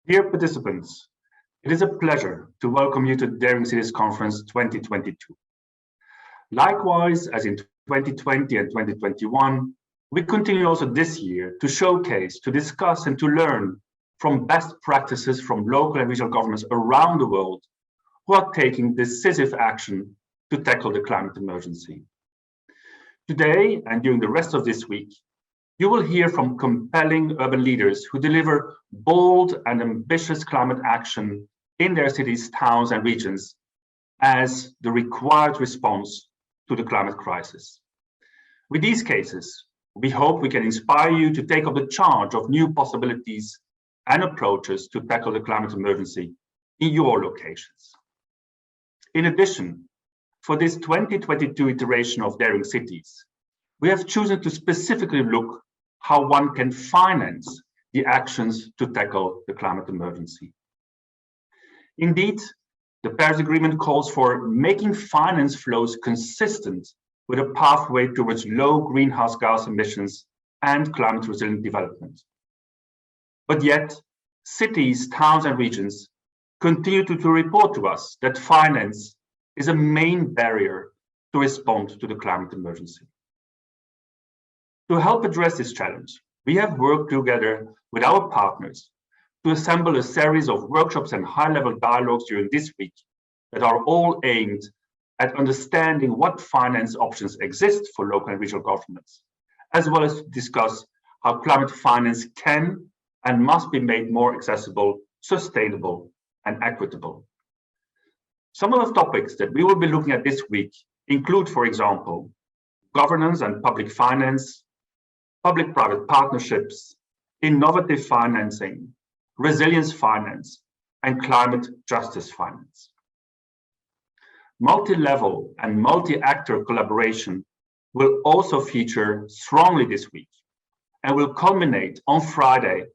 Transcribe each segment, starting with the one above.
Dear participants, it is a pleasure to welcome you to Daring Cities Conference 2022. Likewise, as in 2020 and 2021, we continue also this year to showcase, to discuss and to learn from best practices from local and regional governments around the world who are taking decisive action to tackle the climate emergency. Today and during the rest of this week, you will hear from compelling urban leaders who deliver bold and ambitious climate action in their cities, towns, and regions as the required response to the climate crisis. With these cases, we hope we can inspire you to take up the charge of new possibilities and approaches to tackle the climate emergency in your locations. In addition, for this 2022 iteration of Daring Cities, we have chosen to specifically look how one can finance the actions to tackle the climate emergency. Indeed, the Paris Agreement calls for making finance flows consistent with a pathway towards low greenhouse gas emissions and climate resilient development. But yet, cities, towns, and regions continue to report to us that finance is a main barrier to respond to the climate emergency. To help address this challenge, we have worked together with our partners to assemble a series of workshops and high-level dialogues during this week that are all aimed at understanding what finance options exist for local and regional governments, as well as to discuss how climate finance can and must be made more accessible, sustainable, and equitable. Some of the topics that we will be looking at this week include, for example, governance and public finance, public-private partnerships, innovative financing, resilience finance, and climate justice finance. Multi-level and multi-actor collaboration will also feature strongly this week and will culminate on Friday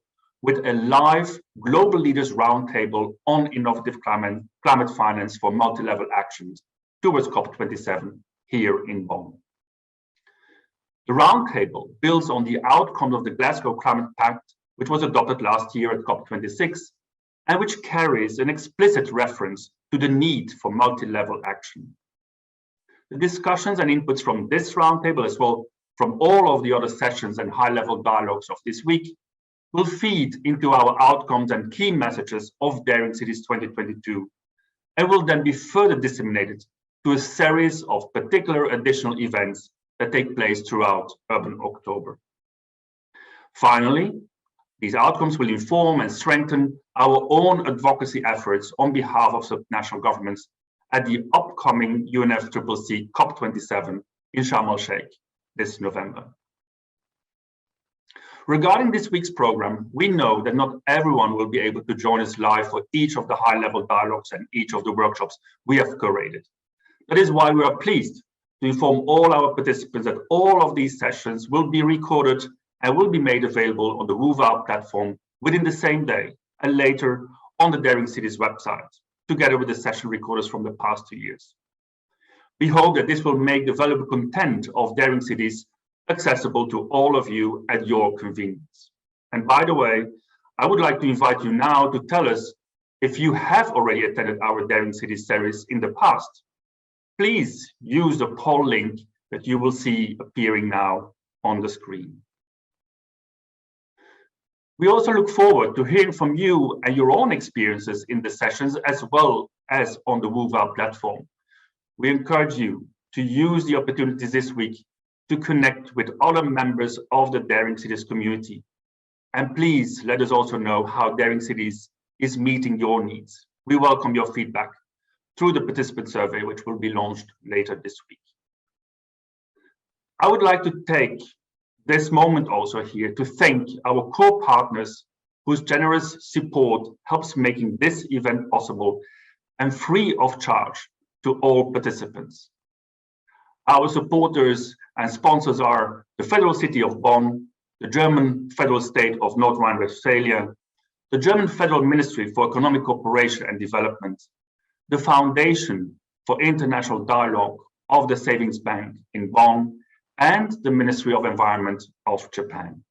with a live global leaders roundtable on innovative climate finance for multi-level actions towards COP27 here in Bonn. The roundtable builds on the outcome of the Glasgow Climate Pact, which was adopted last year at COP26, and which carries an explicit reference to the need for multi-level action. The discussions and inputs from this roundtable, as well from all of the other sessions and high-level dialogues of this week, will feed into our outcomes and key messages of Daring Cities 2022, and will then be further disseminated to a series of particular additional events that take place throughout Urban October. Finally, these outcomes will inform and strengthen our own advocacy efforts on behalf of subnational governments at the upcoming UNFCCC COP27 in Sharm el-Sheikh this November. Regarding this week's program, we know that not everyone will be able to join us live for each of the high-level dialogues and each of the workshops we have curated. That is why we are pleased to inform all our participants that all of these sessions will be recorded and will be made available on the WUVA platform within the same day and later on the Daring Cities website, together with the session recorders from the past 2 years. We hope that this will make the valuable content of Daring Cities accessible to all of you at your convenience. And by the way, I would like to invite you now to tell us if you have already attended our Daring Cities series in the past. Please use the poll link that you will see appearing now on the screen. We also look forward to hearing from you and your own experiences in the sessions as well as on the WUVA platform. We encourage you to use the opportunities this week to connect with other members of the Daring Cities community. And please let us also know how Daring Cities is meeting your needs. We welcome your feedback through the participant survey, which will be launched later this week. I would like to take this moment also here to thank our core partners whose generous support helps making this event possible and free of charge to all participants. Our supporters and sponsors are the Federal City of Bonn, the German Federal State of North Rhine-Westphalia, the German Federal Ministry for Economic Cooperation and Development, the Foundation for International Dialogue of the Savings Bank in Bonn, and the Ministry of Environment of Japan.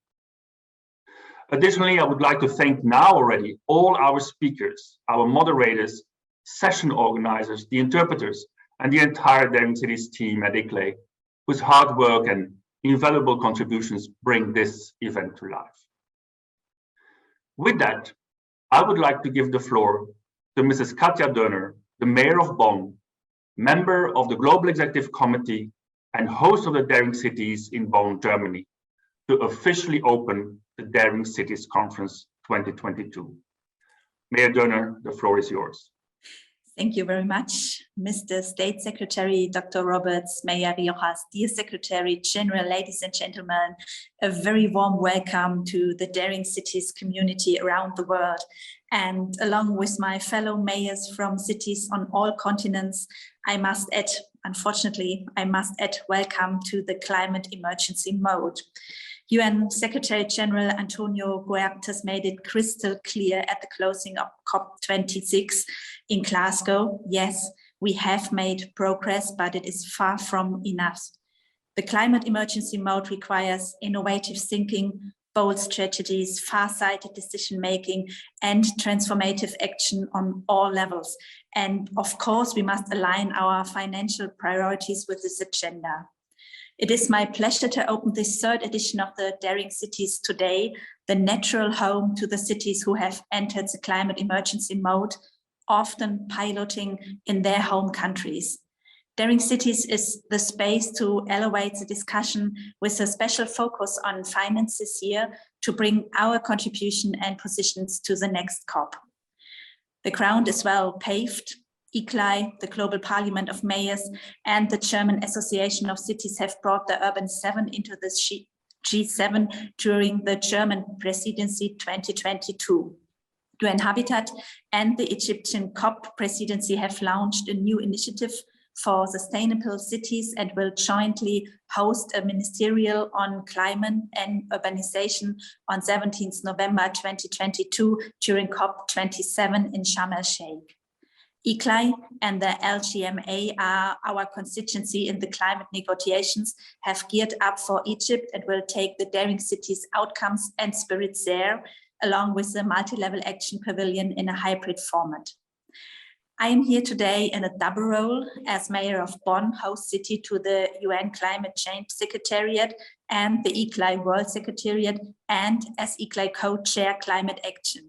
Additionally, I would like to thank now already all our speakers, our moderators, session organizers, the interpreters, and the entire Daring Cities team at ICLEI, whose hard work and invaluable contributions bring this event to life. With that, I would like to give the floor to Mrs. Katja Dönner, the Mayor of Bonn, member of the Global Executive Committee and host of the Daring Cities in Bonn, Germany, to officially open the Daring Cities Conference 2022. Mayor Dönner, the floor is yours. Thank you very much, Mr. State Secretary, Dr. Roberts, Mayor Riojas, dear Secretary General, ladies and gentlemen, a very warm welcome to the Daring Cities community around the world. And along with my fellow mayors from cities on all continents, I must add, unfortunately, welcome to the climate emergency mode. UN Secretary General Antonio Guterres made it crystal clear at the closing of COP26 in Glasgow. Yes, we have made progress, but it is far from enough. The climate emergency mode requires innovative thinking, bold strategies, far-sighted decision-making, and transformative action on all levels. And of course, we must align our financial priorities with this agenda. It is my pleasure to open this third edition of the Daring Cities today, the natural home to the cities who have entered the climate emergency mode, often piloting in their home countries. Daring Cities is the space to elevate the discussion with a special focus on finance this year to bring our contribution and positions to the next COP. The ground is well paved. ICLEI, the Global Parliament of Mayors, and the German Association of Cities have brought the Urban Seven into the G7 during the German presidency 2022. UN Habitat and the Egyptian COP presidency have launched a new initiative for sustainable cities and will jointly host a ministerial on climate and urbanization on 17th November 2022 during COP27 in Sharm el-Sheikh. ICLEI and the LGMA are our constituency in the climate negotiations, have geared up for Egypt and will take the Daring Cities outcomes and spirits there, along with the multi-level action pavilion in a hybrid format. I am here today in a double role as Mayor of Bonn, host city to the UN Climate Change Secretariat and the ICLEI World Secretariat, and as ICLEI co-chair Climate Action.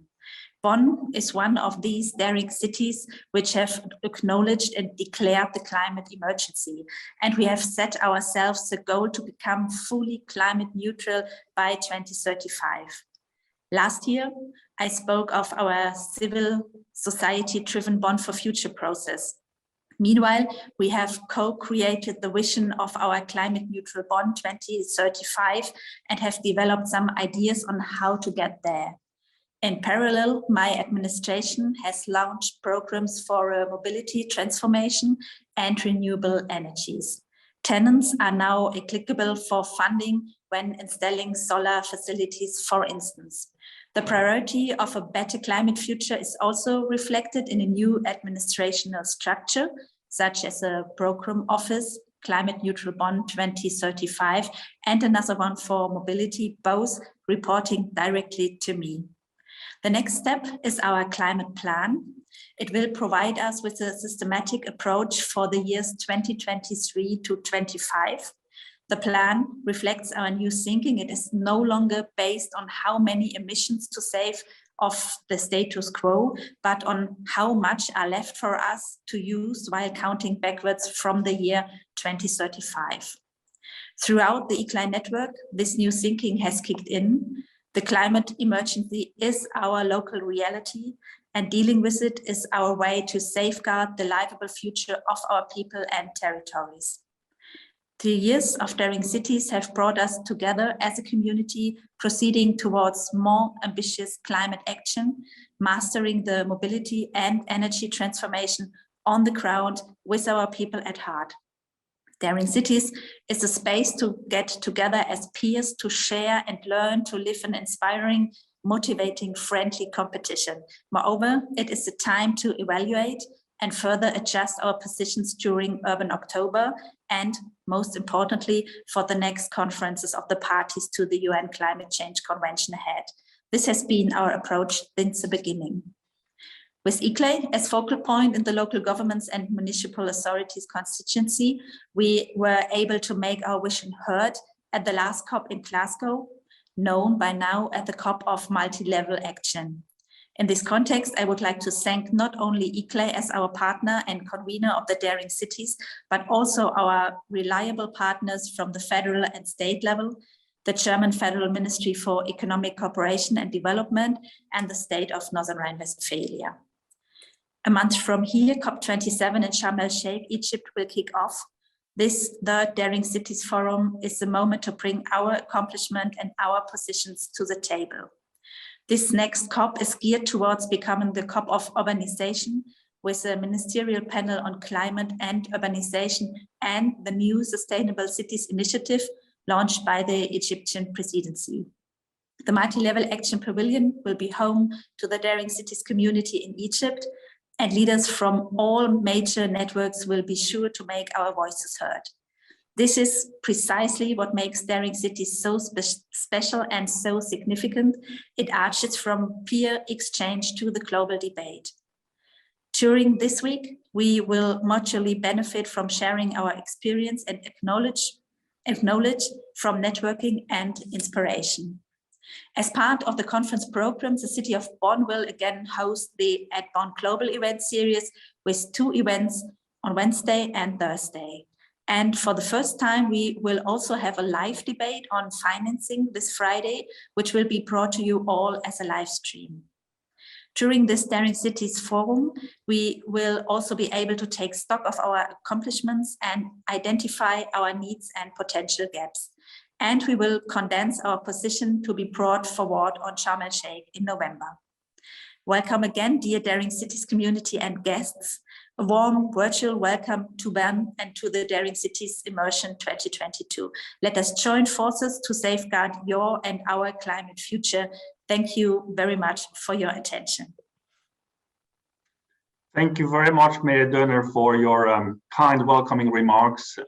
Bonn is one of these daring cities which have acknowledged and declared the climate emergency. And we have set ourselves the goal to become fully climate neutral by 2035. Last year, I spoke of our civil society-driven Bonn for Future process. Meanwhile, we have co-created the vision of our climate neutral Bonn 2035 and have developed some ideas on how to get there. In parallel, my administration has launched programs for mobility transformation and renewable energies. Tenants are now eligible for funding when installing solar facilities, for instance. The priority of a better climate future is also reflected in a new administrational structure, such as a program office, Climate Neutral Bonn 2035, and another one for mobility, both reporting directly to me. The next step is our climate plan. It will provide us with a systematic approach for the years 2023 to 25. The plan reflects our new thinking. It is no longer based on how many emissions to save of the status quo, but on how much are left for us to use while counting backwards from the year 2035. Throughout the ICLEI network, this new thinking has kicked in. The climate emergency is our local reality, and dealing with it is our way to safeguard the livable future of our people and territories. 3 years of Daring Cities have brought us together as a community, proceeding towards more ambitious climate action, mastering the mobility and energy transformation on the ground with our people at heart. Daring Cities is a space to get together as peers, to share and learn, to live an inspiring, motivating, friendly competition. Moreover, it is a time to evaluate and further adjust our positions during Urban October and, most importantly, for the next conferences of the parties to the UN Climate Change Convention ahead. This has been our approach since the beginning. With ICLEI as focal point in the local governments and municipal authorities constituency, we were able to make our vision heard at the last COP in Glasgow, known by now as the COP of multi-level action. In this context, I would like to thank not only ICLEI as our partner and convener of the Daring Cities, but also our reliable partners from the federal and state level, the German Federal Ministry for Economic Cooperation and Development, and the state of Northern Rhine-Westphalia. A month from here, COP27 in Sharm el-Sheikh, Egypt will kick off. This third Daring Cities Forum is the moment to bring our accomplishment and our positions to the table. This next COP is geared towards becoming the COP of urbanization, with a ministerial panel on climate and urbanization and the new Sustainable Cities Initiative launched by the Egyptian presidency. The multi-level action pavilion will be home to the Daring Cities community in Egypt, and leaders from all major networks will be sure to make our voices heard. This is precisely what makes Daring Cities so special and so significant. It arches from peer exchange to the global debate. During this week, we will mutually benefit from sharing our experience and acknowledge from networking and inspiration. As part of the conference program, the city of Bonn will again host the At Bonn Global event series with 2 events on Wednesday and Thursday. And for the first time, we will also have a live debate on financing this Friday, which will be brought to you all as a live stream. During this Daring Cities Forum, we will also be able to take stock of our accomplishments and identify our needs and potential gaps. And we will condense our position to be brought forward on Sharm el-Sheikh in November. Welcome again, dear Daring Cities community and guests. A warm virtual welcome to Bern and to the Daring Cities Immersion 2022. Let us join forces to safeguard your and our climate future. Thank you very much for your attention. Thank you very much, Mayor Dönner, for your kind welcoming remarks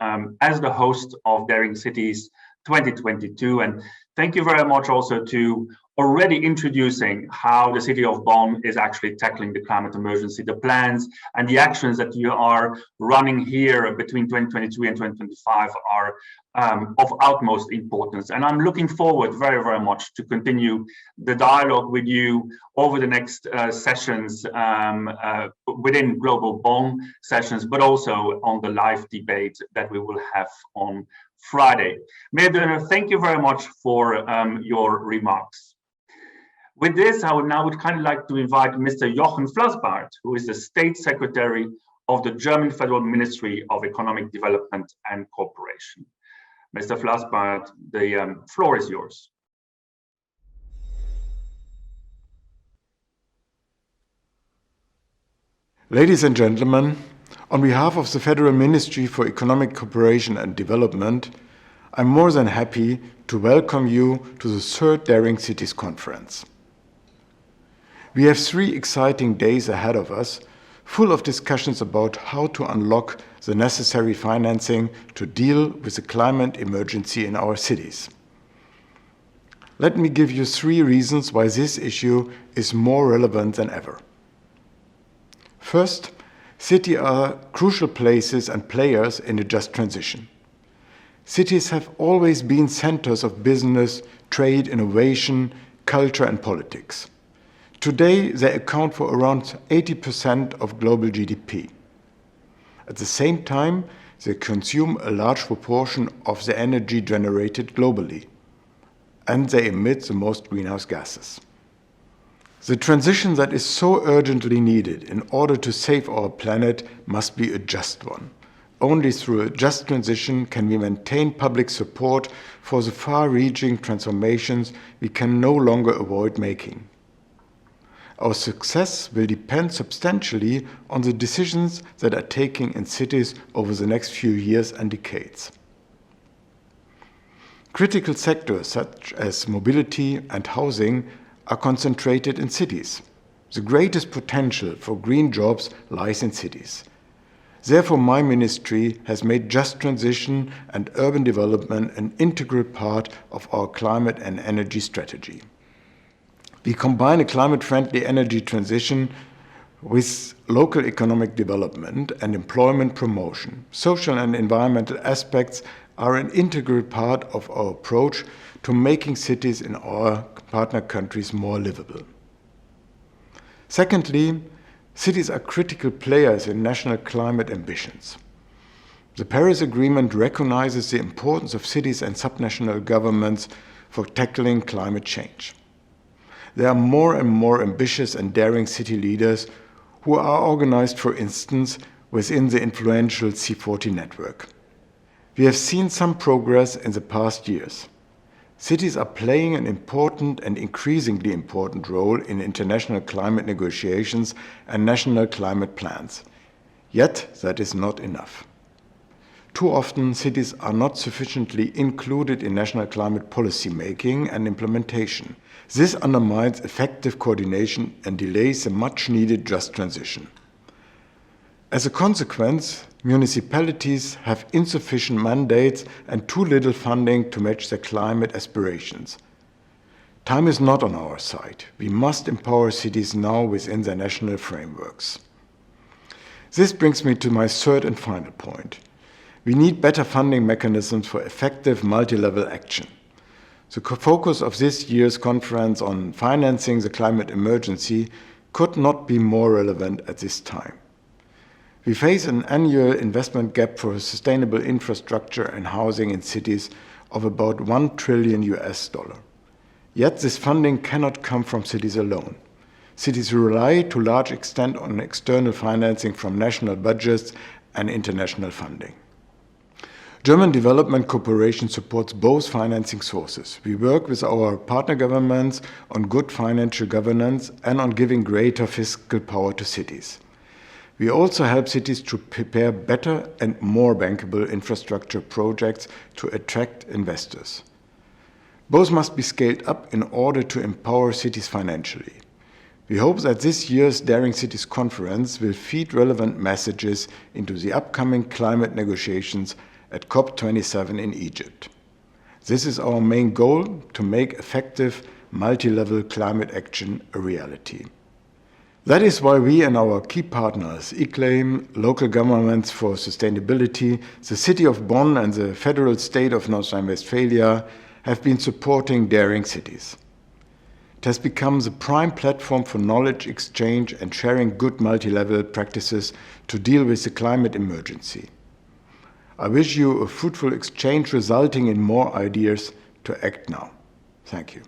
as the host of Daring Cities 2022. And thank you very much also to already introducing how the city of Bonn is actually tackling the climate emergency, the plans and the actions that you are running here between 2023 and 2025 are of utmost importance. And I'm looking forward very, very much to continue the dialogue with you over the next sessions within Global Bonn sessions, but also on the live debate that we will have on Friday. Mayor Dönner, thank you very much for your remarks. With this, I would kind of like to invite Mr. Jochen Flassbart, who is the State Secretary of the German Federal Ministry of Economic Development and Cooperation. Mr. Flassbart, the floor is yours. Ladies and gentlemen, on behalf of the Federal Ministry for Economic Cooperation and Development, I'm more than happy to welcome you to the third Daring Cities Conference. We have 3 exciting days ahead of us, full of discussions about how to unlock the necessary financing to deal with the climate emergency in our cities. Let me give you 3 reasons why this issue is more relevant than ever. First, cities are crucial places and players in a just transition. Cities have always been centers of business, trade, innovation, culture, and politics. Today, they account for around 80% of global GDP. At the same time, they consume a large proportion of the energy generated globally, and they emit the most greenhouse gases. The transition that is so urgently needed in order to save our planet must be a just one. Only through a just transition can we maintain public support for the far-reaching transformations we can no longer avoid making. Our success will depend substantially on the decisions that are taken in cities over the next few years and decades. Critical sectors such as mobility and housing are concentrated in cities. The greatest potential for green jobs lies in cities. Therefore, my ministry has made just transition and urban development an integral part of our climate and energy strategy. We combine a climate-friendly energy transition with local economic development and employment promotion. Social and environmental aspects are an integral part of our approach to making cities in our partner countries more livable. Secondly, cities are critical players in national climate ambitions. The Paris Agreement recognizes the importance of cities and subnational governments for tackling climate change. There are more and more ambitious and daring city leaders who are organized, for instance, within the influential C40 network. We have seen some progress in the past years. Cities are playing an important and increasingly important role in international climate negotiations and national climate plans. Yet, that is not enough. Too often, cities are not sufficiently included in national climate policy making and implementation. This undermines effective coordination and delays a much-needed just transition. As a consequence, municipalities have insufficient mandates and too little funding to match their climate aspirations. Time is not on our side. We must empower cities now within their national frameworks. This brings me to my third and final point. We need better funding mechanisms for effective multi-level action. The focus of this year's conference on financing the climate emergency could not be more relevant at this time. We face an annual investment gap for sustainable infrastructure and housing in cities of about $1 trillion. Yet this funding cannot come from cities alone. Cities rely to a large extent on external financing from national budgets and international funding. German development cooperation supports both financing sources. We work with our partner governments on good financial governance and on giving greater fiscal power to cities. We also help cities to prepare better and more bankable infrastructure projects to attract investors. Both must be scaled up in order to empower cities financially. We hope that this year's Daring Cities conference will feed relevant messages into the upcoming climate negotiations at COP27 in Egypt. This is our main goal, to make effective multi-level climate action a reality. That is why we and our key partners, ICLAIM, local governments for sustainability, the city of Bonn and the federal state of North Rhine-Westphalia have been supporting Daring Cities. It has become the prime platform for knowledge exchange and sharing good multi-level practices to deal with the climate emergency. I wish you a fruitful exchange resulting in more ideas to act now. Thank you.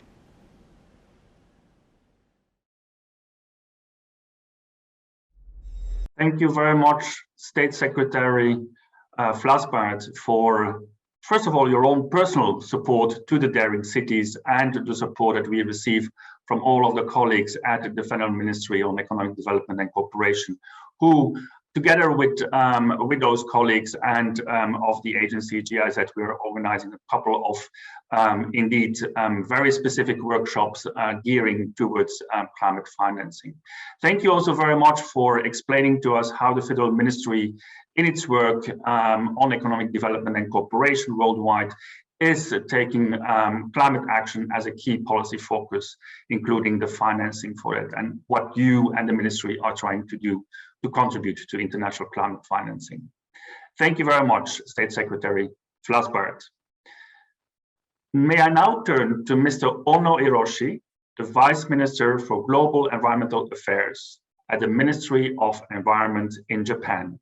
Thank you very much, State Secretary Flasbart, for, first of all, your own personal support to the Daring Cities and the support that we receive from all of the colleagues at the Federal Ministry on Economic Development and Cooperation, who, together with those colleagues and of the agency GIZ, we are organizing a couple of very specific workshops gearing towards climate financing. Thank you also very much for explaining to us how the Federal Ministry in its work on economic development and cooperation worldwide is taking climate action as a key policy focus, including the financing for it, and what you and the ministry are trying to do to contribute to international climate financing. Thank you very much, State Secretary Flasbart. May I now turn to Mr. Ono Hiroshi, the Vice Minister for Global Environmental Affairs at the Ministry of Environment in Japan.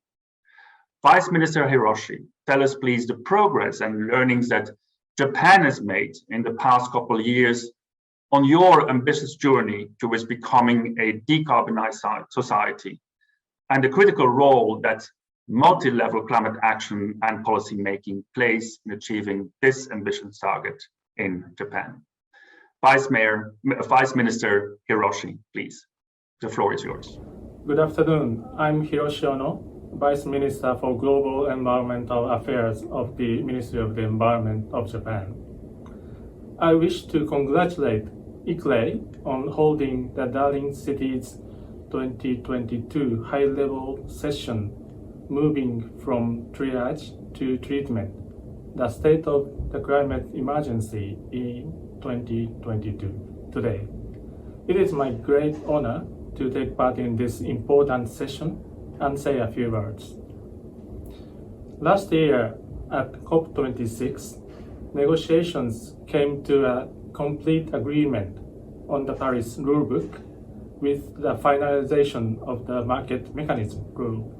Vice Minister Hiroshi, tell us please the progress and learnings that Japan has made in the past couple of years on your ambitious journey towards becoming a decarbonized society, and the critical role that multi-level climate action and policy making plays in achieving this ambitious target in Japan. Vice Minister Hiroshi, please. The floor is yours. Good afternoon. I'm Hiroshi Ono, Vice Minister for Global Environmental Affairs of the Ministry of the Environment of Japan. I wish to congratulate ICLAI on holding the Daring Cities 2022 high-level session, moving from triage to treatment, the state of the climate emergency in 2022 today. It is my great honor to take part in this important session and say a few words. Last year at COP26, negotiations came to a complete agreement on the Paris rulebook with the finalization of the market mechanism rule.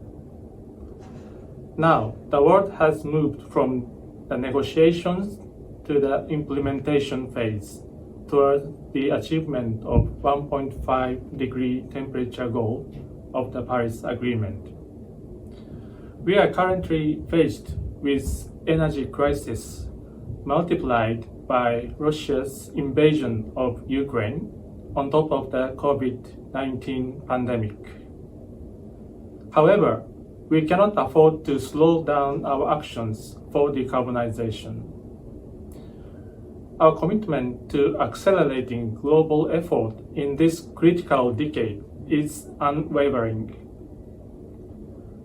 Now, the world has moved from the negotiations to the implementation phase towards the achievement of 1.5-degree temperature goal of the Paris Agreement. We are currently faced with energy crisis multiplied by Russia's invasion of Ukraine on top of the COVID-19 pandemic. However, we cannot afford to slow down our actions for decarbonization. Our commitment to accelerating global effort in this critical decade is unwavering.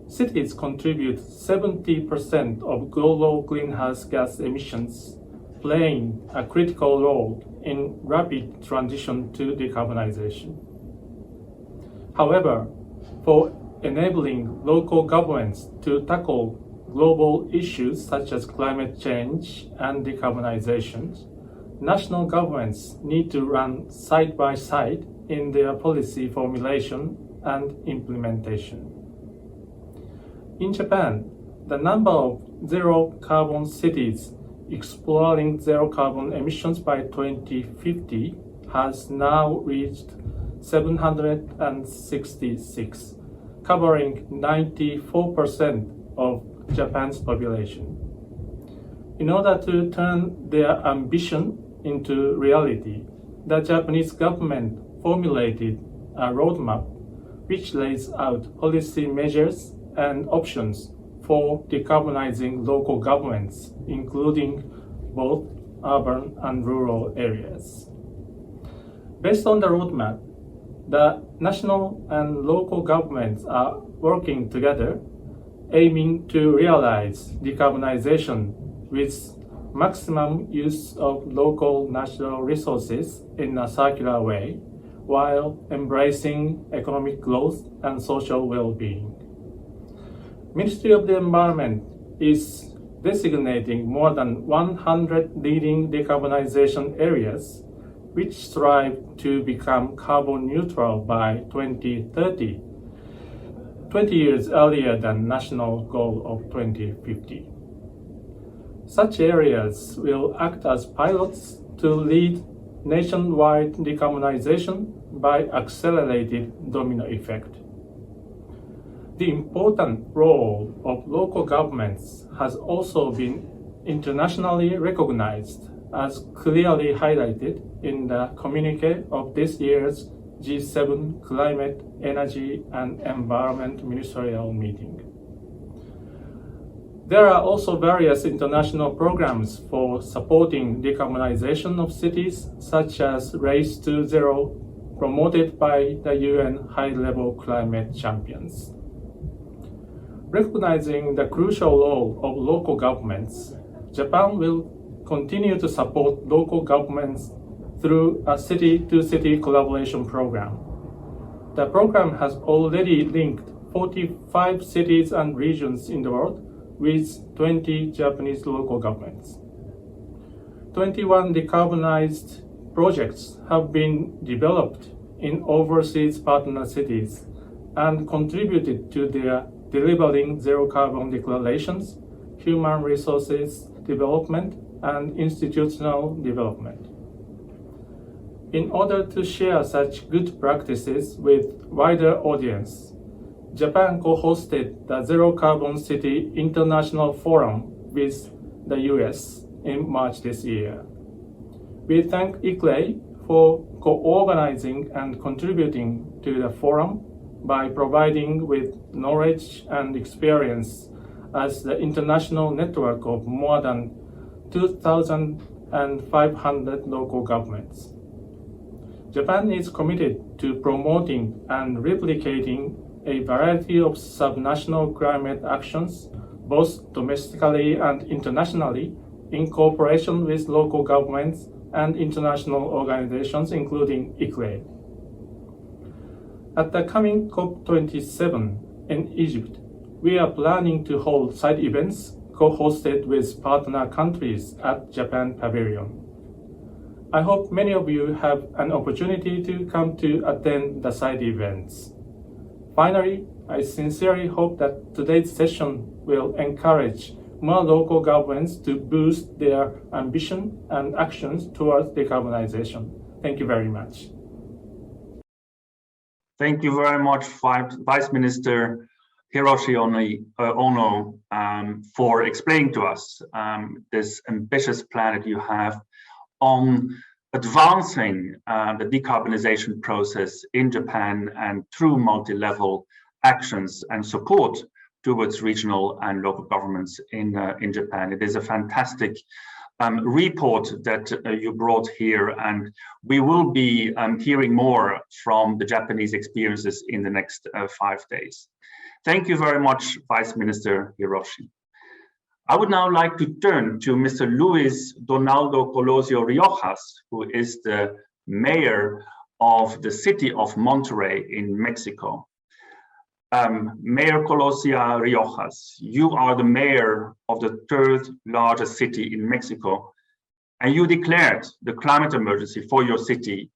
Cities contribute 70% of global greenhouse gas emissions, playing a critical role in rapid transition to decarbonization. However, for enabling local governments to tackle global issues such as climate change and decarbonization, national governments need to run side by side in their policy formulation and implementation. In Japan, the number of zero-carbon cities exploring zero-carbon emissions by 2050 has now reached 766, covering 94% of Japan's population. In order to turn their ambition into reality, the Japanese government formulated a roadmap which lays out policy measures and options for decarbonizing local governments, including both urban and rural areas. Based on the roadmap, the national and local governments are working together, aiming to realize decarbonization with maximum use of local natural resources in a circular way, while embracing economic growth and social well-being. Ministry of the Environment is designating more than 100 leading decarbonization areas which strive to become carbon neutral by 2030, 20 years earlier than national goal of 2050. Such areas will act as pilots to lead nationwide decarbonization by accelerated domino effect. The important role of local governments has also been internationally recognized, as clearly highlighted in the communique of this year's G7 Climate, Energy and Environment Ministerial Meeting. There are also various international programs for supporting decarbonization of cities, such as Race to Zero, promoted by the UN High-Level Climate Champions. Recognizing the crucial role of local governments, Japan will continue to support local governments through a city-to-city collaboration program. The program has already linked 45 cities and regions in the world with 20 Japanese local governments. 21 decarbonized projects have been developed in overseas partner cities and contributed to their delivering zero-carbon declarations, human resources development, and institutional development. In order to share such good practices with wider audience, Japan co-hosted the Zero Carbon City International Forum with the US in March this year. We thank ICLEI for co-organizing and contributing to the forum by providing with knowledge and experience as the international network of more than 2,500 local governments. Japan is committed to promoting and replicating a variety of subnational climate actions, both domestically and internationally, in cooperation with local governments and international organizations, including ICLEI. At the coming COP27 in Egypt, we are planning to hold side events co-hosted with partner countries at Japan Pavilion. I hope many of you have an opportunity to come to attend the side events. Finally, I sincerely hope that today's session will encourage more local governments to boost their ambition and actions towards decarbonization. Thank you very much. Thank you very much, Vice Minister Hiroshi Ono, for explaining to us this ambitious plan that you have on advancing the decarbonization process in Japan and through multi-level actions and support towards regional and local governments in Japan. It is a fantastic report that you brought here, and we will be hearing more from the Japanese experiences in the next 5 days. Thank you very much, Vice Minister Hiroshi. I would now like to turn to Mr. Luis Donaldo Colosio Riojas, who is the mayor of the city of Monterrey in Mexico. Mayor Colosio Riojas, you are the mayor of the 3rd largest city in Mexico, and you declared the climate emergency for your city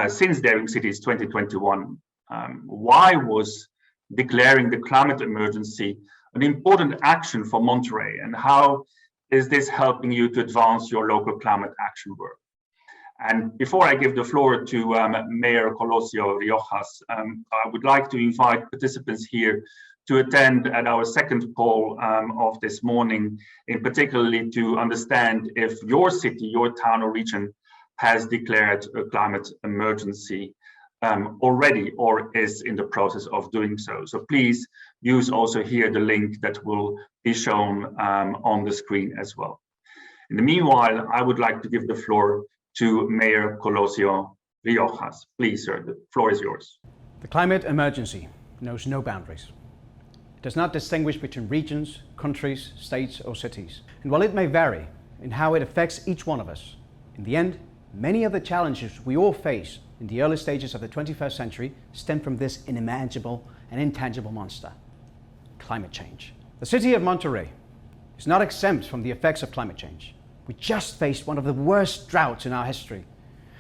since Daring Cities 2021. Why was declaring the climate emergency an important action for Monterrey, and how is this helping you to advance your local climate action work? And before I give the floor to Mayor Colosio Riojas, I would like to invite participants here to attend at our second poll of this morning, in particularly to understand if your city, your town or region has declared a climate emergency already or is in the process of doing so. So please use also here the link that will be shown on the screen as well. In the meanwhile, I would like to give the floor to Mayor Colosio Riojas. Please, sir, the floor is yours. The climate emergency knows no boundaries. It does not distinguish between regions, countries, states, or cities. And while it may vary in how it affects each one of us, in the end, many of the challenges we all face in the early stages of the 21st century stem from this unimaginable and intangible monster, climate change. The city of Monterrey is not exempt from the effects of climate change. We just faced one of the worst droughts in our history.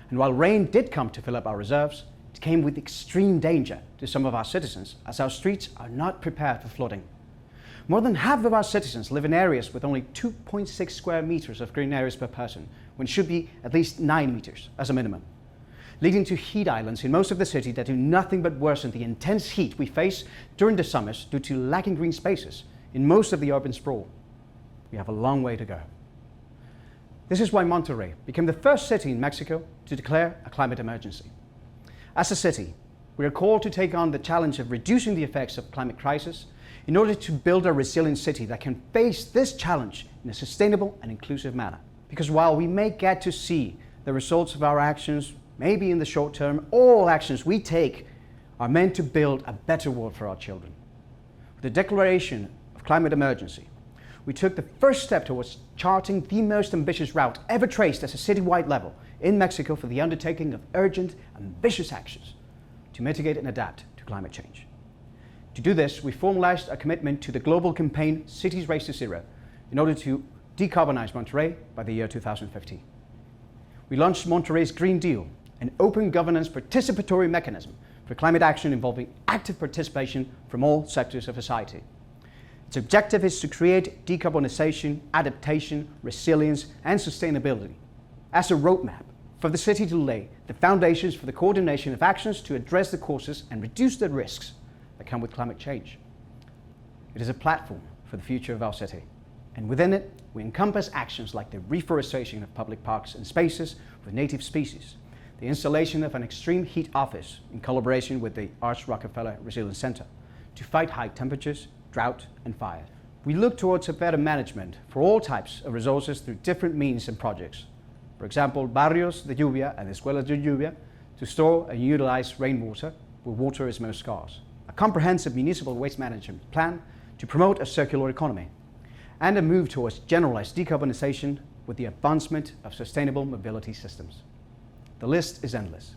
And while rain did come to fill up our reserves, it came with extreme danger to some of our citizens, as our streets are not prepared for flooding. More than half of our citizens live in areas with only 2.6 square meters of green areas per person, when it should be at least 9 meters as a minimum, leading to heat islands in most of the city that do nothing but worsen the intense heat we face during the summers due to lacking green spaces in most of the urban sprawl. We have a long way to go. This is why Monterrey became the first city in Mexico to declare a climate emergency. As a city, we are called to take on the challenge of reducing the effects of climate crisis in order to build a resilient city that can face this challenge in a sustainable and inclusive manner. Because while we may get to see the results of our actions, maybe in the short term, all actions we take are meant to build a better world for our children. With the declaration of climate emergency, we took the first step towards charting the most ambitious route ever traced at a citywide level in Mexico for the undertaking of urgent, ambitious actions to mitigate and adapt to climate change. To do this, we formalized a commitment to the global campaign Cities Race to Zero in order to decarbonize Monterrey by the year 2050. We launched Monterrey's Green Deal, an open governance participatory mechanism for climate action involving active participation from all sectors of society. Its objective is to create decarbonization, adaptation, resilience, and sustainability as a roadmap for the city to lay the foundations for the coordination of actions to address the causes and reduce the risks that come with climate change. It is a platform for the future of our city, and within it, we encompass actions like the reforestation of public parks and spaces with native species, the installation of an extreme heat office in collaboration with the Arch Rockefeller Resilience Center to fight high temperatures, drought, and fire. We look towards a better management for all types of resources through different means and projects. For example, Barrios de Lluvia and Escuelas de Lluvia to store and utilize rainwater where water is most scarce. A comprehensive municipal waste management plan to promote a circular economy, and a move towards generalized decarbonization with the advancement of sustainable mobility systems. The list is endless.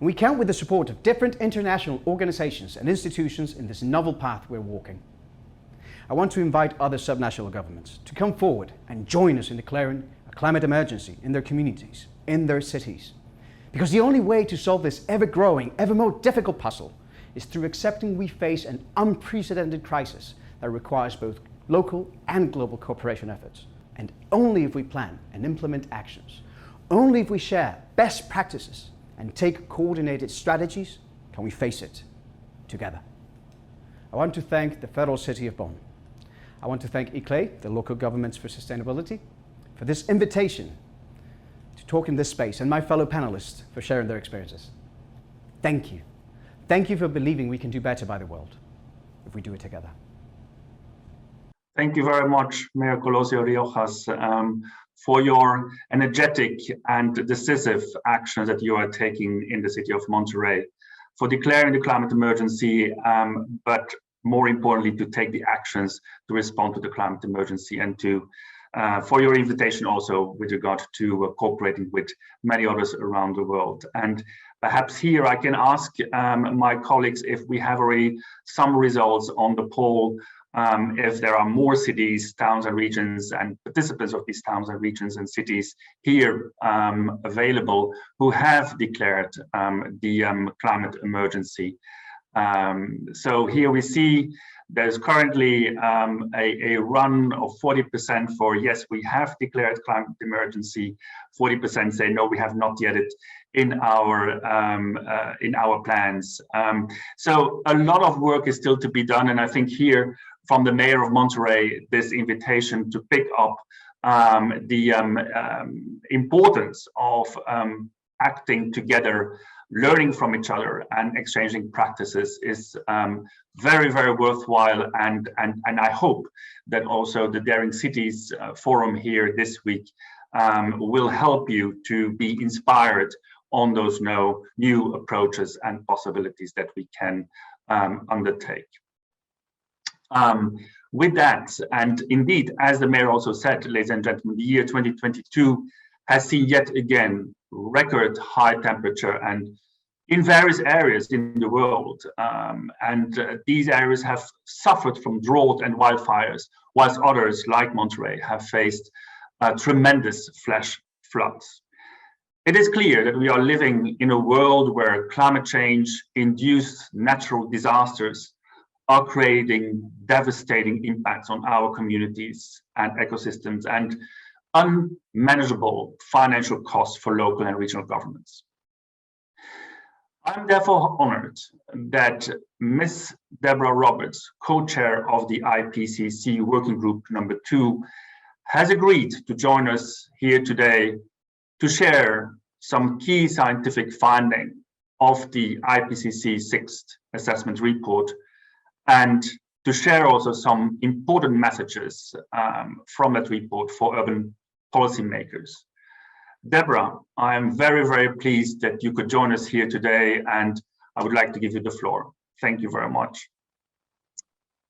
And we count with the support of different international organizations and institutions in this novel path we're walking. I want to invite other subnational governments to come forward and join us in declaring a climate emergency in their communities, in their cities. Because the only way to solve this ever-growing, ever more difficult puzzle is through accepting we face an unprecedented crisis that requires both local and global cooperation efforts. And only if we plan and implement actions, only if we share best practices and take coordinated strategies, can we face it together. I want to thank the Federal City of Bonn. I want to thank ICLEI, the Local Governments for Sustainability, for this invitation to talk in this space, and my fellow panelists for sharing their experiences. Thank you. Thank you for believing we can do better by the world if we do it together. Thank you very much, Mayor Colosio Riojas, for your energetic and decisive actions that you are taking in the city of Monterey, for declaring the climate emergency, but more importantly, to take the actions to respond to the climate emergency, and to for your invitation also with regard to cooperating with many others around the world. And perhaps here I can ask my colleagues if we have already some results on the poll, if there are more cities, towns and regions and participants of these towns and regions and cities here available who have declared the climate emergency. So here we see there's currently a run of 40% for yes, we have declared climate emergency. 40% say no, we have not yet it in our plans. So a lot of work is still to be done, and I think here from the Mayor of Monterey, this invitation to pick up the importance of acting together, learning from each other and exchanging practices is very, very worthwhile. And I hope that also the Daring Cities Forum here this week will help you to be inspired on those new approaches and possibilities that we can undertake. With that, and indeed, as the Mayor also said, ladies and gentlemen, the year 2022 has seen yet again record high temperature and in various areas in the world. These areas have suffered from drought and wildfires, whilst others, like Monterey, have faced tremendous flash floods. It is clear that we are living in a world where climate change-induced natural disasters are creating devastating impacts on our communities and ecosystems and unmanageable financial costs for local and regional governments. I'm therefore honored that Ms. Deborah Roberts, co-chair of the IPCC Working Group number 2, has agreed to join us here today to share some key scientific finding of the IPCC 6th assessment report, and to share also some important messages from that report for urban policymakers. Deborah, I am very, very pleased that you could join us here today, and I would like to give you the floor. Thank you very much.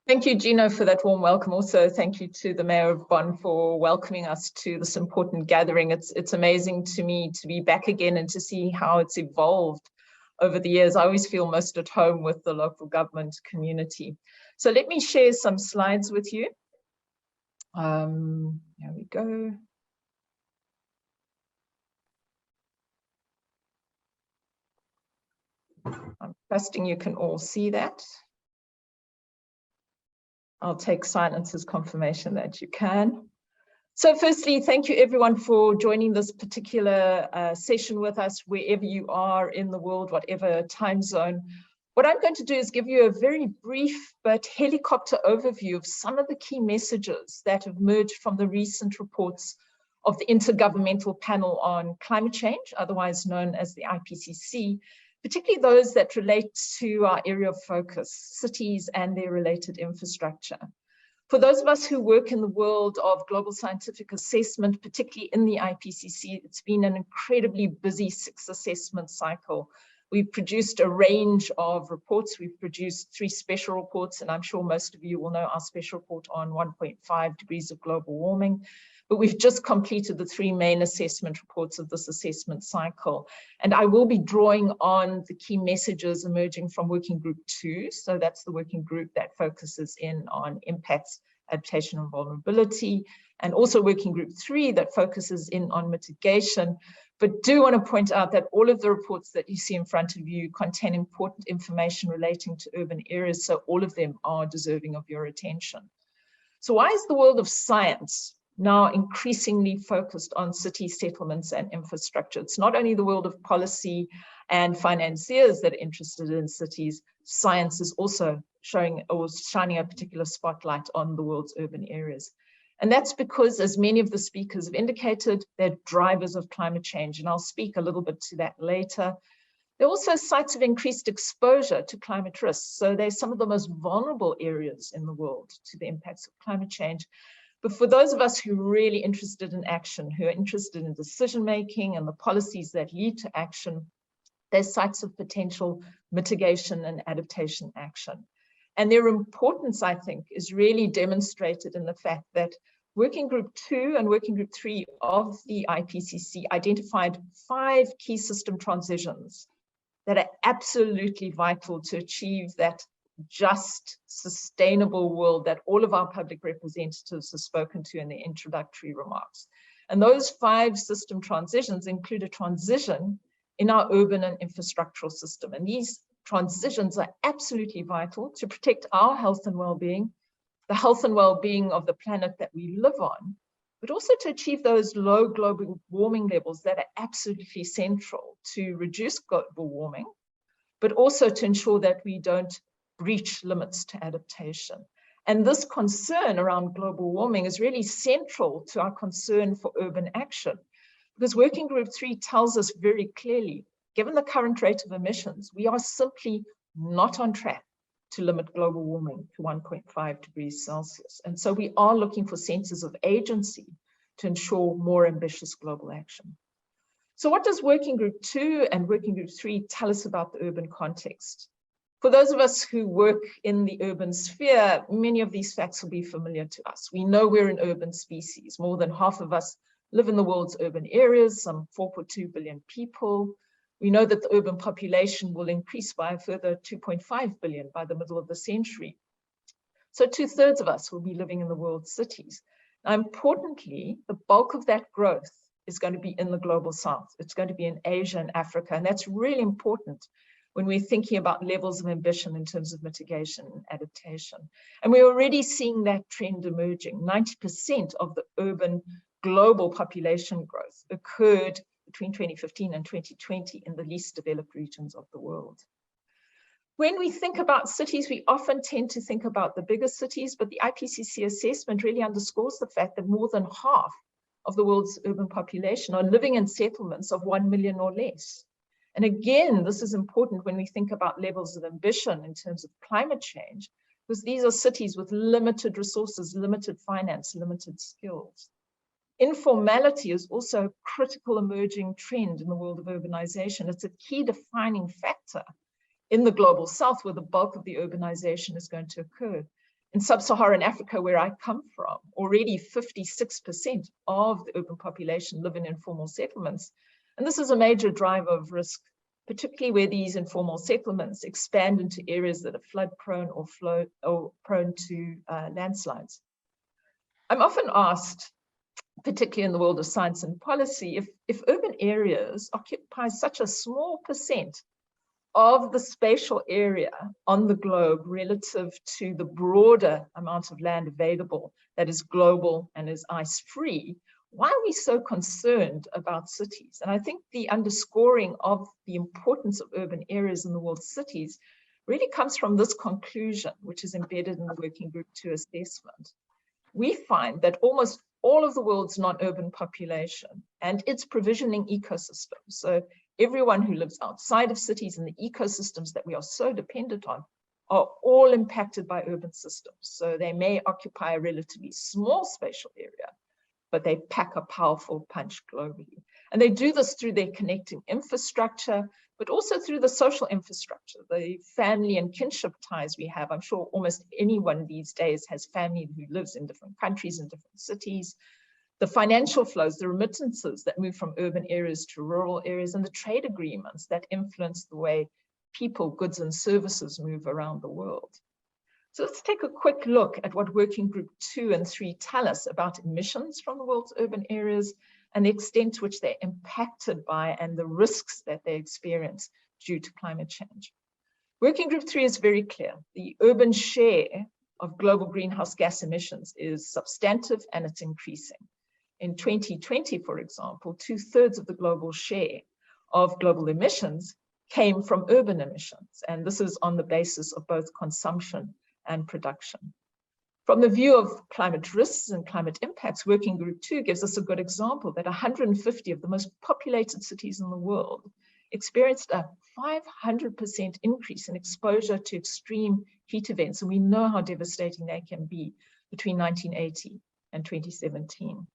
Thank you, Gino, for that warm welcome. Also, thank you to the Mayor of Bonn for welcoming us to this important gathering. It's amazing to me to be back again and to see how it's evolved over the years. I always feel most at home with the local government community. So let me share some slides with you. Here we go. I'm trusting you can all see that. I'll take silence as confirmation that you can. So firstly, thank you everyone for joining this particular session with us, wherever you are in the world, whatever time zone. What I'm going to do is give you a very brief but helicopter overview of some of the key messages that have emerged from the recent reports of the Intergovernmental Panel on Climate Change, otherwise known as the IPCC, particularly those that relate to our area of focus, cities and their related infrastructure. For those of us who work in the world of global scientific assessment, particularly in the IPCC, it's been an incredibly busy 6th assessment cycle. We've produced a range of reports. We've produced 3 special reports, and I'm sure most of you will know our special report on 1.5 degrees of global warming. but we've just completed the 3 main assessment reports of this assessment cycle. And I will be drawing on the key messages emerging from Working Group 2. So that's the working group that focuses in on impacts, adaptation and vulnerability, and also Working Group 3 that focuses in on mitigation. But do want to point out that all of the reports that you see in front of you contain important information relating to urban areas, so all of them are deserving of your attention. So why is the world of science now increasingly focused on city settlements and infrastructure? It's not only the world of policy and financiers that are interested in cities, science is also showing or shining a particular spotlight on the world's urban areas. And that's because, as many of the speakers have indicated, they're drivers of climate change. And I'll speak a little bit to that later. They're also sites of increased exposure to climate risks. So they're some of the most vulnerable areas in the world to the impacts of climate change. But for those of us who are really interested in action, who are interested in decision-making and the policies that lead to action, they're sites of potential mitigation and adaptation action. And their importance, I think, is really demonstrated in the fact that Working Group 2 and Working Group 3 of the IPCC identified 5 key system transitions that are absolutely vital to achieve that just, sustainable world that all of our public representatives have spoken to in their introductory remarks. And those 5 system transitions include a transition in our urban and infrastructural system. And these transitions are absolutely vital to protect our health and well-being, the health and well-being of the planet that we live on, but also to achieve those low global warming levels that are absolutely central to reduce global warming, but also to ensure that we don't breach limits to adaptation. And this concern around global warming is really central to our concern for urban action, because Working Group 3 tells us very clearly, given the current rate of emissions, we are simply not on track to limit global warming to 1.5 degrees Celsius. And so we are looking for senses of agency to ensure more ambitious global action. So what does Working Group 2 and Working Group 3 tell us about the urban context? For those of us who work in the urban sphere, many of these facts will be familiar to us. We know we're an urban species. More than half of us live in the world's urban areas, some 4.2 billion people. We know that the urban population will increase by a further 2.5 billion by the middle of the century. So 2/3 of us will be living in the world's cities. Now, importantly, the bulk of that growth is going to be in the global south. It's going to be in Asia and Africa. And that's really important when we're thinking about levels of ambition in terms of mitigation and adaptation. And we're already seeing that trend emerging. 90% of the urban global population growth occurred between 2015 and 2020 in the least developed regions of the world. When we think about cities, we often tend to think about the bigger cities, but the IPCC assessment really underscores the fact that more than half of the world's urban population are living in settlements of 1 million or less. And again, this is important when we think about levels of ambition in terms of climate change, because these are cities with limited resources, limited finance, limited skills. Informality is also a critical emerging trend in the world of urbanization. It's a key defining factor in the global south, where the bulk of the urbanization is going to occur. In sub-Saharan Africa, where I come from, already 56% of the urban population live in informal settlements. And this is a major driver of risk, particularly where these informal settlements expand into areas that are flood prone or prone to landslides. I'm often asked, particularly in the world of science and policy, if urban areas occupy such a small percent of the spatial area on the globe relative to the broader amount of land available that is global and is ice-free, why are we so concerned about cities? And I think the underscoring of the importance of urban areas in the world's cities really comes from this conclusion, which is embedded in the Working Group 2 assessment. We find that almost all of the world's non-urban population and its provisioning ecosystems, so everyone who lives outside of cities and the ecosystems that we are so dependent on, are all impacted by urban systems. So they may occupy a relatively small spatial area, but they pack a powerful punch globally. And they do this through their connecting infrastructure, but also through the social infrastructure, the family and kinship ties we have. I'm sure almost anyone these days has family who lives in different countries and different cities. The financial flows, the remittances that move from urban areas to rural areas, and the trade agreements that influence the way people, goods, and services move around the world. So let's take a quick look at what Working Group 2 and 3 tell us about emissions from the world's urban areas and the extent to which they're impacted by and the risks that they experience due to climate change. Working Group 3 is very clear. The urban share of global greenhouse gas emissions is substantive and it's increasing. In 2020, for example, 2/3 of the global share of global emissions came from urban emissions, and this is on the basis of both consumption and production. From the view of climate risks and climate impacts, Working Group 2 gives us a good example that 150 of the most populated cities in the world experienced a 500% increase in exposure to extreme heat events, and we know how devastating they can be between 1980 and 2017.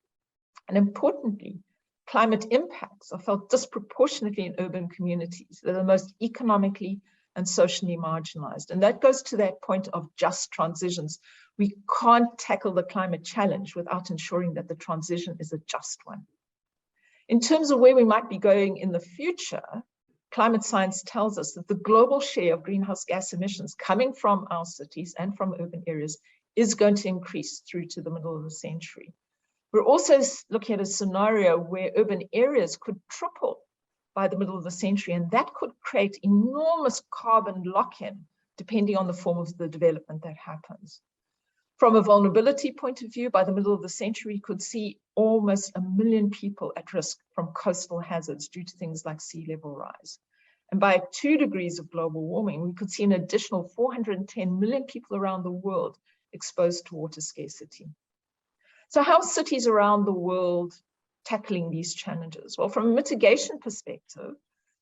And importantly, climate impacts are felt disproportionately in urban communities that are the most economically and socially marginalized. And that goes to that point of just transitions. We can't tackle the climate challenge without ensuring that the transition is a just one. In terms of where we might be going in the future, climate science tells us that the global share of greenhouse gas emissions coming from our cities and from urban areas is going to increase through to the middle of the century. We're also looking at a scenario where urban areas could triple by the middle of the century, and that could create enormous carbon lock-in depending on the form of the development that happens. From a vulnerability point of view, by the middle of the century, we could see almost 1 million people at risk from coastal hazards due to things like sea level rise. And by 2 degrees of global warming, we could see an additional 410 million people around the world exposed to water scarcity. So how are cities around the world tackling these challenges? Well, from a mitigation perspective,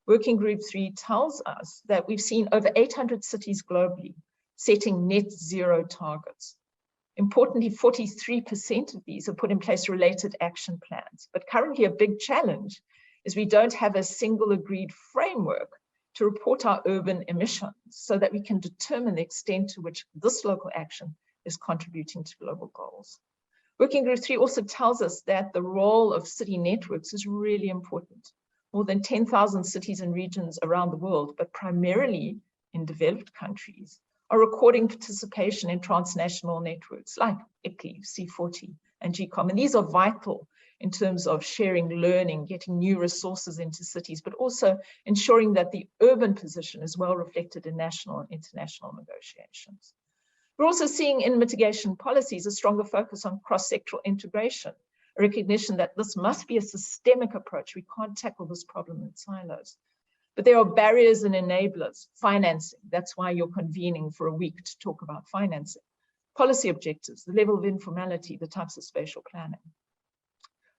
Working Group 3 tells us that we've seen over 800 cities globally setting net zero targets. Importantly, 43% of these have put in place related action plans. But currently a big challenge is we don't have a single agreed framework to report our urban emissions so that we can determine the extent to which this local action is contributing to global goals. Working Group 3 also tells us that the role of city networks is really important. More than 10,000 cities and regions around the world, but primarily in developed countries, are recording participation in transnational networks like ICLEI, C40, and GCOM. And these are vital in terms of sharing learning, getting new resources into cities, but also ensuring that the urban position is well reflected in national and international negotiations. We're also seeing in mitigation policies a stronger focus on cross-sectoral integration, a recognition that this must be a systemic approach. We can't tackle this problem in silos. But there are barriers and enablers. Financing, that's why you're convening for a week to talk about financing. Policy objectives, the level of informality, the types of spatial planning.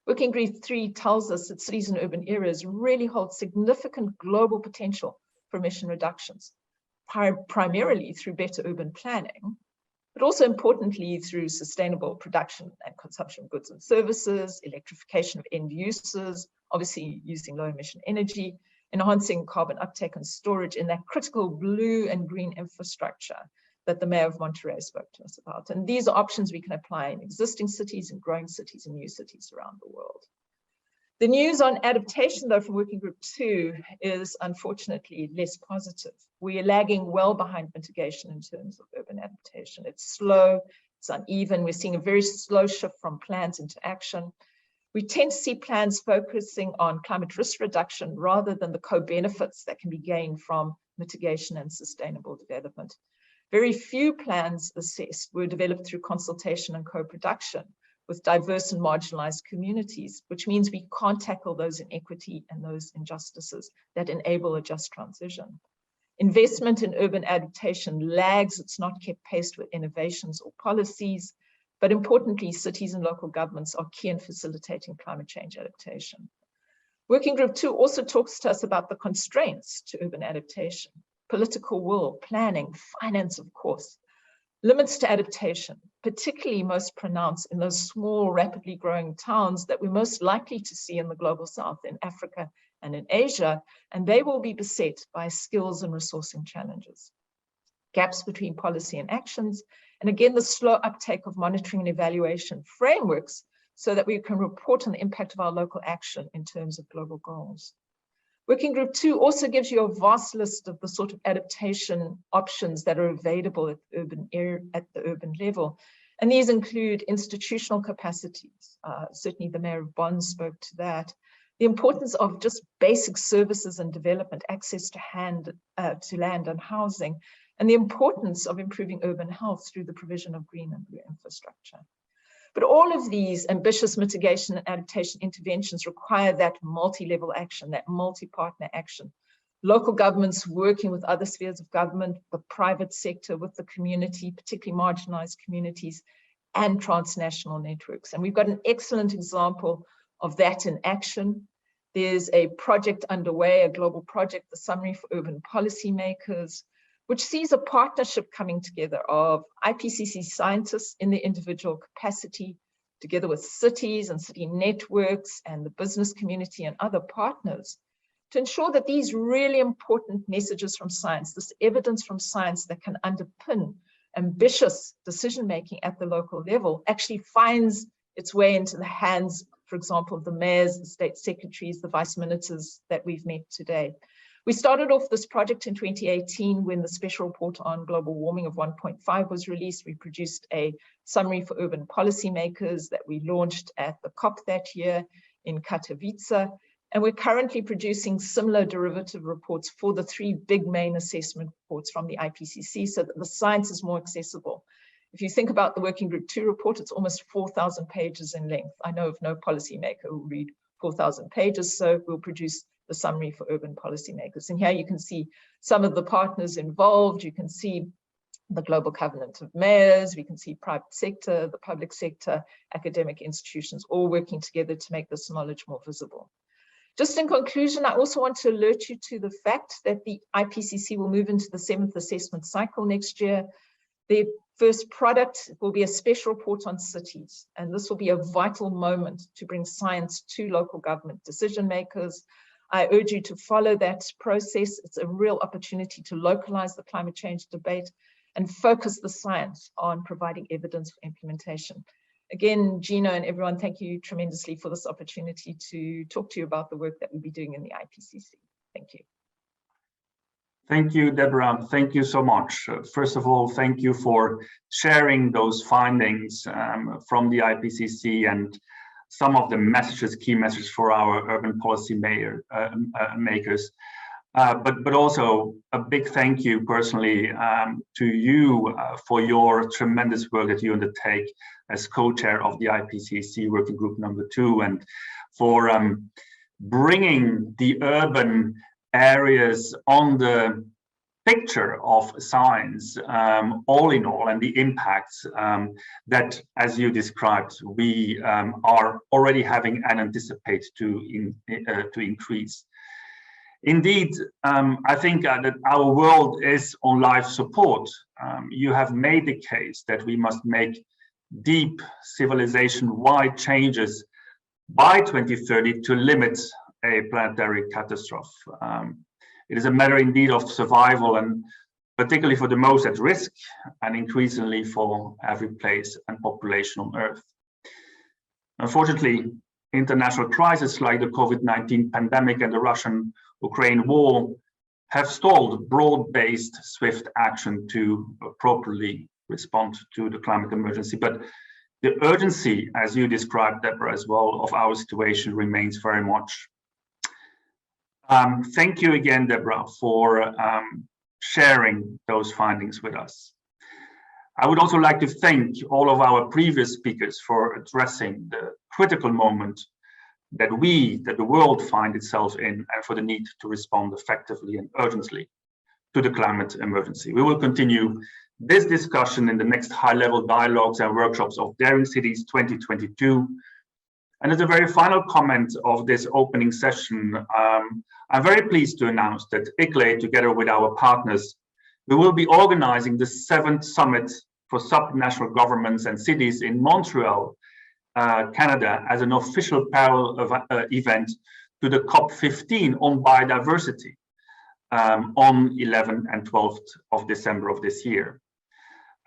Working Group 3 tells us that cities and urban areas really hold significant global potential for emission reductions, primarily through better urban planning, but also importantly through sustainable production and consumption of goods and services, electrification of end uses, obviously using low emission energy, enhancing carbon uptake and storage in that critical blue and green infrastructure that the Mayor of Monterey spoke to us about. And these are options we can apply in existing cities and growing cities and new cities around the world. The news on adaptation, though, from Working Group 2 is unfortunately less positive. We are lagging well behind mitigation in terms of urban adaptation. It's slow, it's uneven. We're seeing a very slow shift from plans into action. We tend to see plans focusing on climate risk reduction rather than the co-benefits that can be gained from mitigation and sustainable development. Very few plans assessed were developed through consultation and co-production with diverse and marginalized communities, which means we can't tackle those inequity and those injustices that enable a just transition. Investment in urban adaptation lags, it's not kept pace with innovations or policies, but importantly, cities and local governments are key in facilitating climate change adaptation. Working Group 2 also talks to us about the constraints to urban adaptation, political will, planning, finance, of course. Limits to adaptation, particularly most pronounced in those small, rapidly growing towns that we're most likely to see in the global south, in Africa and in Asia, and they will be beset by skills and resourcing challenges. Gaps between policy and actions, and again, the slow uptake of monitoring and evaluation frameworks so that we can report on the impact of our local action in terms of global goals. Working Group 2 also gives you a vast list of the sort of adaptation options that are available at the urban level. And these include institutional capacities. Certainly the Mayor of Bonn spoke to that. The importance of just basic services and development, access to land and housing, and the importance of improving urban health through the provision of green and blue infrastructure. But all of these ambitious mitigation and adaptation interventions require that multi-level action, that multi-partner action. Local governments working with other spheres of government, the private sector, with the community, particularly marginalized communities, and transnational networks. And we've got an excellent example of that in action. There's a project underway, a global project, the Summary for Urban Policymakers, which sees a partnership coming together of IPCC scientists in their individual capacity, together with cities and city networks and the business community and other partners, to ensure that these really important messages from science, this evidence from science that can underpin ambitious decision-making at the local level, actually finds its way into the hands, for example, of the mayors, the state secretaries, the vice ministers that we've met today. We started off this project in 2018 when the special report on global warming of 1.5 was released. We produced a summary for urban policymakers that we launched at the COP that year in Katowice. And we're currently producing similar derivative reports for the three big main assessment reports from the IPCC so that the science is more accessible. If you think about the Working Group 2 report, it's almost 4,000 pages in length. I know of no policymaker who will read 4,000 pages, so we'll produce the summary for urban policymakers. And here you can see some of the partners involved. You can see the Global Covenant of Mayors. We can see private sector, the public sector, academic institutions, all working together to make this knowledge more visible. Just in conclusion, I also want to alert you to the fact that the IPCC will move into the 7th assessment cycle next year. The first product will be a special report on cities, and this will be a vital moment to bring science to local government decision makers. I urge you to follow that process. It's a real opportunity to localize the climate change debate and focus the science on providing evidence for implementation. Again, Gino and everyone, thank you tremendously for this opportunity to talk to you about the work that we'll be doing in the IPCC. Thank you. Thank you, Deborah. Thank you so much. First of all, thank you for sharing those findings from the IPCC and some of the messages, key messages for our urban policy makers. But also a big thank you personally to you for your tremendous work that you undertake as co-chair of the IPCC Working Group number 2, and for bringing the urban areas on the picture of science all in all, and the impacts that, as you described, we are already having and anticipate to increase. Indeed, I think that our world is on life support. You have made the case that we must make deep civilization-wide changes by 2030 to limit a planetary catastrophe. It is a matter indeed of survival, and particularly for the most at risk, and increasingly for every place and population on Earth. Unfortunately, international crises like the COVID-19 pandemic and the Russian-Ukraine war have stalled broad-based, swift action to properly respond to the climate emergency. But the urgency, as you described, Deborah, as well, of our situation remains very much. Thank you again, Deborah, for sharing those findings with us. I would also like to thank all of our previous speakers for addressing the critical moment that the world finds itself in, and for the need to respond effectively and urgently to the climate emergency. We will continue this discussion in the next high-level dialogues and workshops of Daring Cities 2022. And as a very final comment of this opening session, I'm very pleased to announce that ICLE, together with our partners, we will be organizing the 7th Summit for Subnational Governments and Cities in Montreal, Canada, as an official parallel event to the COP15 on biodiversity on 11th and 12th of December of this year.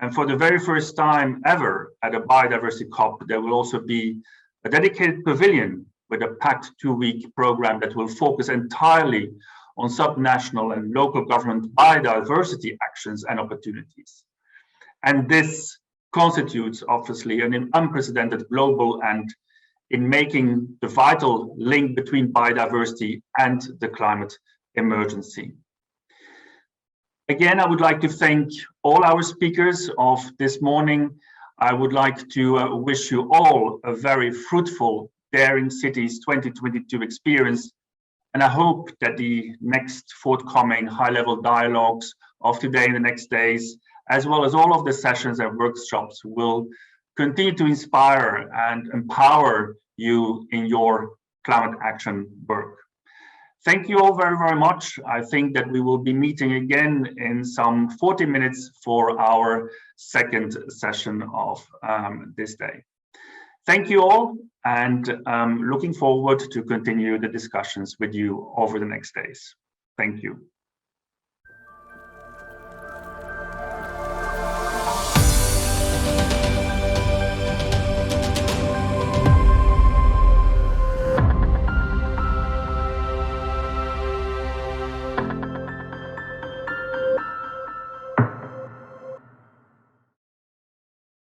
And for the very first time ever at a biodiversity COP, there will also be a dedicated pavilion with a packed 2-week program that will focus entirely on subnational and local government biodiversity actions and opportunities. And this constitutes obviously an unprecedented global and in making the vital link between biodiversity and the climate emergency. Again, I would like to thank all our speakers of this morning. I would like to wish you all a very fruitful Daring Cities 2022 experience. And I hope that the next forthcoming high-level dialogues of today and the next days, as well as all of the sessions and workshops, will continue to inspire and empower you in your climate action work. Thank you all very, very much. I think that we will be meeting again in some 40 minutes for our second session of this day. Thank you all, and looking forward to continue the discussions with you over the next days. Thank you.